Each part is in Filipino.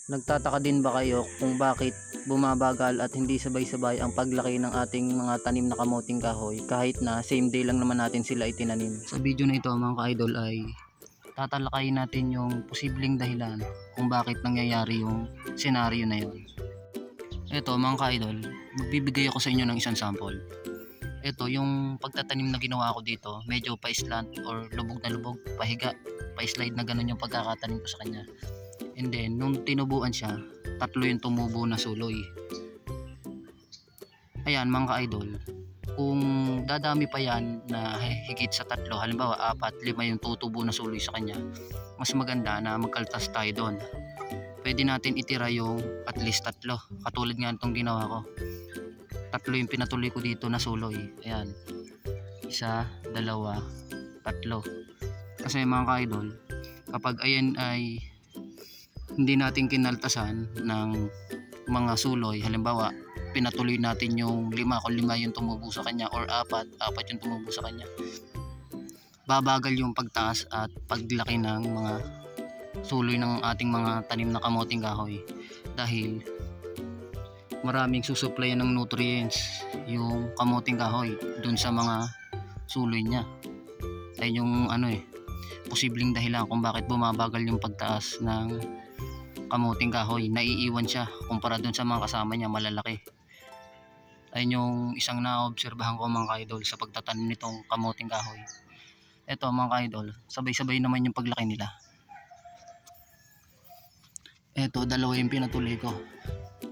Nagtataka din ba kayo kung bakit bumabagal at hindi sabay-sabay ang paglaki ng ating mga tanim na kamuting kahoy kahit na same day lang naman natin sila itinanim? Sa video na ito mga ka-idol ay tatalakayin natin yung posibleng dahilan kung bakit nangyayari yung senaryo na yun. Ito mga ka-idol, magbibigay ako sa inyo ng isang sample. Ito yung pagtatanim na ginawa ko dito, medyo pa-slant or lubog na lubog, pahiga, pa-slide na ganun yung pagkakatanim ko sa kanya. And then, nung tinubuan siya, tatlo yung tumubo na suloy. Ayan mga ka-idol, kung dadami pa yan na higit sa tatlo, halimbawa 4, 5 yung tutubo na suloy sa kanya, mas maganda na magkaltas tayo doon. Pwede natin itira yung at least tatlo, katulad nga itong ginawa ko. Tatlo yung pinatuloy ko dito na suloy. Ayan, 1, 2, 3. Kasi mga ka-idol, kapag ayan ay hindi natin kinaltasan ng mga suloy, halimbawa pinatuloy natin yung 5 kung 5 yung tumubo sa kanya or 4 yung tumubo sa kanya, babagal yung pagtaas at paglaki ng mga suloy ng ating mga tanim na kamuting kahoy dahil maraming susuplayan ng nutrients yung kamuting kahoy dun sa mga suloy niya. Ayun yung posibleng dahilan kung bakit bumabagal yung pagtaas ng kamuting kahoy, naiiwan siya kumpara dun sa mga kasama niya malalaki. Ayun yung isang naobserbahan ko mga ka-idol sa pagtatanim nitong kamuting kahoy. Eto mga ka-idol, sabay-sabay naman yung paglaki nila. Eto, 2 yung pinatuloy ko.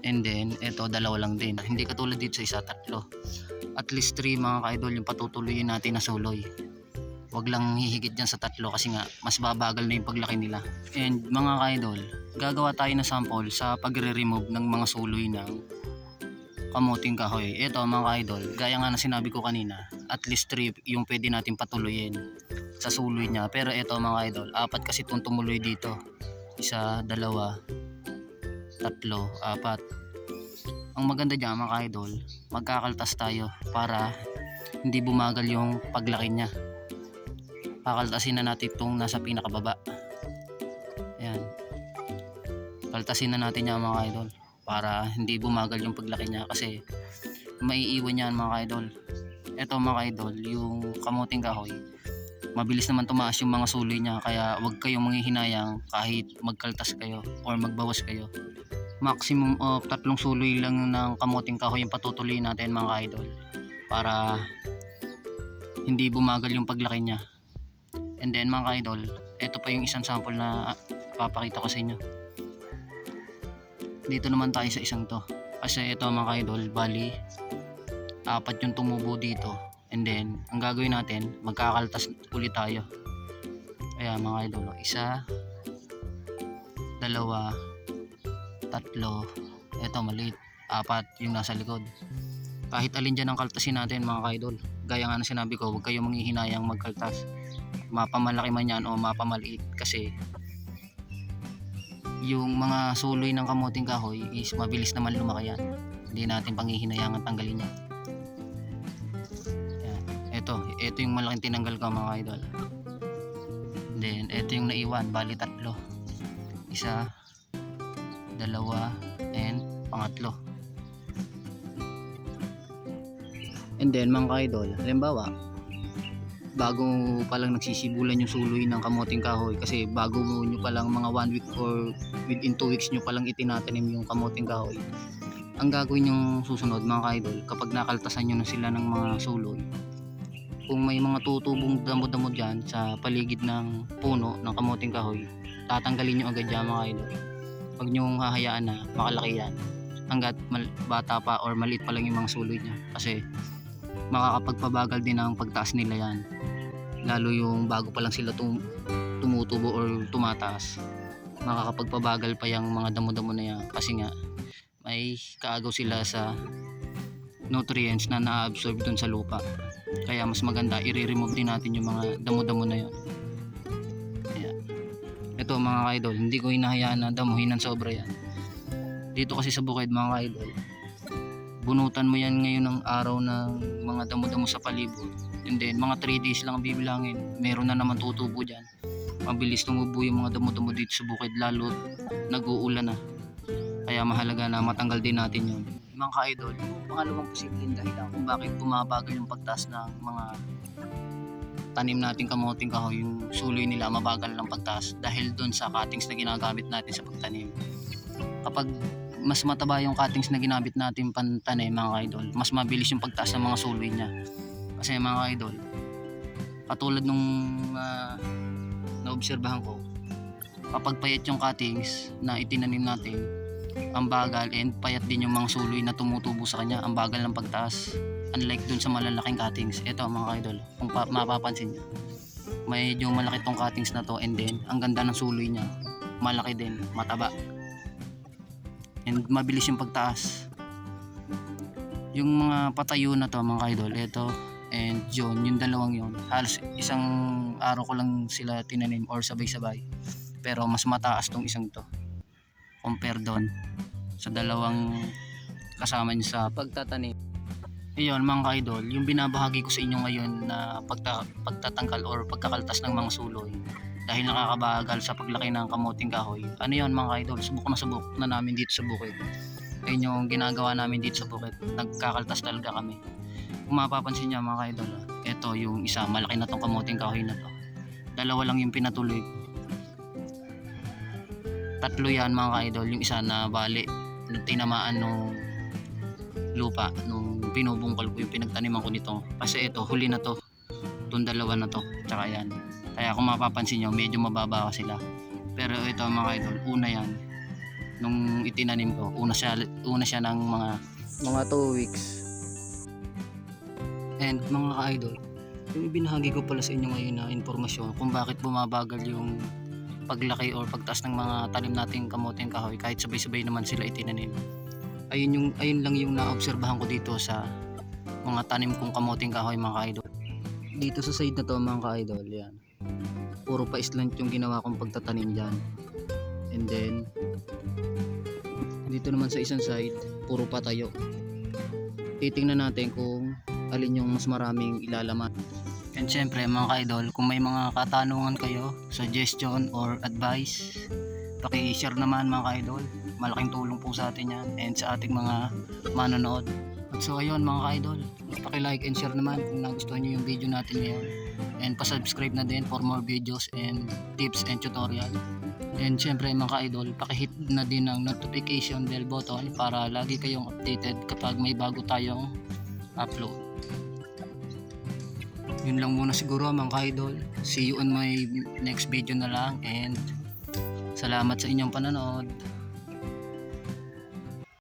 And then, eto, 2 lang din. Hindi katulad dito sa 1, 3. At least 3 mga ka-idol yung patutuloyin natin na suloy. Wag lang hihigit dyan sa 3 kasi nga mas babagal na yung paglaki nila. And mga ka-idol, gagawa tayo ng sample sa pagre-remove ng mga suloy ng kamuting kahoy. Ito mga ka-idol, gaya nga na sinabi ko kanina, at least 3 yung pwede natin patuloyin sa suloy niya. Pero ito mga ka-idol, 4 kasi itong tumuloy dito. 1, 2, 3, 4. Ang maganda dyan mga ka-idol, magkakaltas tayo para hindi bumagal yung paglaki niya. Kakaltasin na natin itong nasa pinakababa. Ayan, kaltasin na natin yan mga idol para hindi bumagal yung paglaki niya kasi maiiwan yan mga idol. Ito mga idol, yung kamuting kahoy, mabilis naman tumaas yung mga suloy niya, kaya wag kayong manghihinayang kahit magkaltas kayo or magbawas kayo. Maximum of 3 suloy lang ng kamuting kahoy yung patutuloy natin mga idol para hindi bumagal yung paglaki niya. And then mga idol, ito pa yung isang sample na papakita ko sa inyo. Dito naman tayo sa isang to. Kasi ito mga idol, bali 4 yung tumubo dito. And then, ang gagawin natin, magkakaltas ulit tayo. Ayan mga idol, 1, 2, 3. Ito maliit, 4 yung nasa likod. Kahit alin dyan ang kaltasin natin mga idol, gaya nga na sinabi ko, huwag kayong manghihinayang magkaltas, mapamalaki man yan o mapamaliit, kasi yung mga suloy ng kamuting kahoy is mabilis naman lumaki yan. Hindi natin panghihinayangan tanggalin yan. Ayan. Ito yung malaking tinanggal ko mga idol. Then ito yung naiwan, bali 3. 1, 2, and pangatlo. And then mga idol, halimbawa bago pa lang nagsisibulan yung suloy ng kamuting kahoy, kasi bago nyo pa lang mga 1 week or within 2 weeks nyo pa lang itinatanim yung kamuting kahoy, ang gagawin yung susunod mga idol, kapag nakaltasan nyo na sila ng mga suloy, kung may mga tutubong damo-damo dyan sa paligid ng puno ng kamuting kahoy, tatanggalin nyo agad dyan mga idol. Huwag nyo hahayaan na makalaki yan hanggat bata pa or maliit pa lang yung mga suloy nya, kasi makakapagpabagal din ang pagtaas nila yan, lalo yung bago pa lang sila tumutubo or tumataas, makakapagpabagal pa yung mga damo-damo na yan, kasi nga may kaagaw sila sa nutrients na na-absorb dun sa lupa. Kaya mas maganda i-remove din natin yung mga damo-damo na yun. Ayan. Ito mga idol, hindi ko hinahayaan na damuhin ng sobra yan. Dito kasi sa bukid mga idol, bunutan mo yan ngayon ng araw ng mga damo-damo sa palibot, and then mga 3 days lang bibilangin, meron na naman tutubo dyan. Mabilis tumubo yung mga damo-damo dito sa bukid, lalo nag-uulan na. Kaya mahalaga na matanggal din natin yun. Mga ka-idol, yung pangalawang posibleng dahilan kung bakit bumabagal yung pagtaas ng mga tanim nating kamoting kahoy, yung suloy nila mabagal ng pagtaas dahil doon sa cuttings na ginagamit natin sa pagtanim. Kapag mas mataba yung cuttings na ginamit natin pantanim mga ka-idol, mas mabilis yung pagtaas ng mga suloy niya. Kasi mga ka-idol, katulad nung naobserbahan ko, kapag payat yung cuttings na itinanim natin, ang bagal, and payat din yung mga suloy na tumutubo sa kanya, ang bagal ng pagtaas. Unlike dun sa malalaking cuttings, ito mga ka-idol, kung mapapansin nyo, medyo malaki tong cuttings na to, and then ang ganda ng suloy niya, malaki din, mataba, and mabilis yung pagtaas. Yung mga patayo na to mga ka-idol, ito and John, yung dalawang yun, halos isang araw ko lang sila tinanim or sabay-sabay, pero mas mataas tong isang to compare doon sa dalawang kasama niya sa pagtatanim. Iyon mga ka-idol, yung binabahagi ko sa inyo ngayon na pagtatanggal or pagkakaltas ng mga suloy dahil nakakabagal sa paglaki ng kamoting kahoy. Ano yun mga ka-idol, subok na namin dito sa bukid. Ayun yung ginagawa namin dito sa bukid, nagkakaltas talaga kami. Kung mapapansin nyo mga ka-idol, ito yung isa, malaki na tong kamoting kahoy na to. Dalawa lang yung pinatuloy. Tatlo yan mga ka-idol, yung isa na bali tinamaan nung lupa nung binubungkal ko yung pinagtaniman ko nito, kasi ito huli na to, itong dalawa na to, tsaka yan. Kaya kung mapapansin nyo medyo mababa sila, pero ito mga idol, una yan nung itinanim ko, una siya ng mga 2 weeks. And mga idol, yung ibinahagi ko pala sa inyo ngayon na informasyon kung bakit bumabagal yung paglaki or pagtaas ng mga tanim nating kamoting kahoy kahit sabay-sabay naman sila itinanim, ayun lang yung naobserbahan ko dito sa mga tanim kong kamoting kahoy mga ka-idol. Dito sa side na to mga ka-idol, yan, puro pa islant yung ginawa kong pagtatanim dyan. And then dito naman sa isang side, puro patayo. Titingnan natin kung alin yung mas maraming ilalaman. And syempre mga ka-idol, kung may mga katanungan kayo, suggestion or advice, paki-share naman mga ka-idol. Malaking tulong po sa atin yan and sa ating mga manonood. At so ayun mga ka-idol, paki-like and share naman kung nagustuhan nyo yung video natin ngayon. And pa-subscribe na din for more videos and tips and tutorial. And syempre mga ka-idol, paki-hit na din ng notification bell button para lagi kayong updated kapag may bago tayong upload. Yun lang muna siguro mga ka-idol. See you on my next video na lang, and salamat sa inyong panonood.